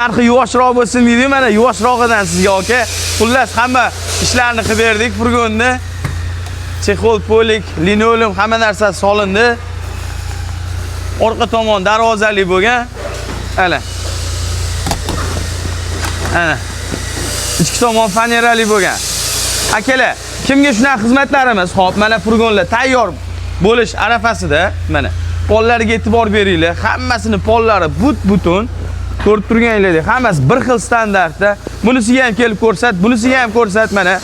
narxi yuvashroq bo'lsin deydi, mana yuvashrog'idan sizga aka. Xullas hamma ishlarni qilib berdik furgonni. Chexol, polik, linoleum hamma narsa solindi. Orqa tomon darvozali bo'lgan. Mana. Ana. Ichki tomon fanerali bo'lgan. Akalar, kimga shunaqa xizmatlarimiz? Xo'p, mana furgonlar tayyor bo'lish arafasida, mana pollarga e'tibor beringlar. Hammasini pollari but-butun. Ko'rib turganinglardek, hammasi bir xil standartda. Bunisiga ham kelib ko'rsat, bunisiga ham ko'rsat mana.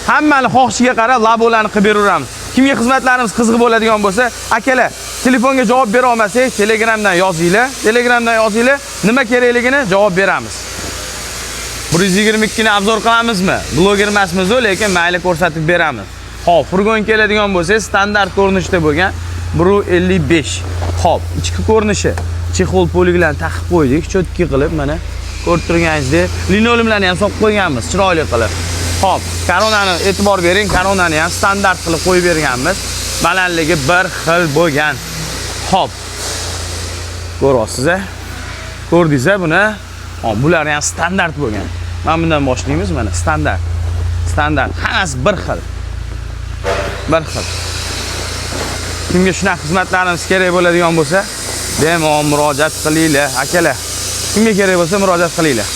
Hammani xohishiga qarab labolarni qilib beraveramiz. Kimga xizmatlarimiz qiziq bo'ladigan bo'lsa, akalar, telefonga javob bera olmasak, Telegramdan yozinglar. Telegramdan yozinglar, nima kerakligini javob beramiz. 122 ni obzor qilamizmi? Bloger emasmiz-ku, lekin mayli ko'rsatib beramiz. Xo'p, furgon keladigan bo'lsa, standart ko'rinishda bo'lgan 155. Xo'p, ichki ko'rinishi chexol poliglarni taqib qo'ydik, cho'tki qilib mana ko'rib turganingizdek, linoleumlarni ham solib qo'yganmiz, chiroyli qilib. Xo'p, koronani e'tibor bering, koronani ham standart qilib qo'yib berganmiz. Balandligi bir xil bo'lgan. Xo'p. Ko'ryapsiz-a? Ko'rdingiz-a buni? Xo'p, bular ham standart bo'lgan. Mana bundan boshlaymiz, mana standart. Standart, hammasi bir xil. Bir xil. Kimga shunaqa xizmatlarimiz kerak bo'ladigan bo'lsa, bemalol murojaat qilinglar, akalar. Kimga kerak bo'lsa murojaat qilinglar.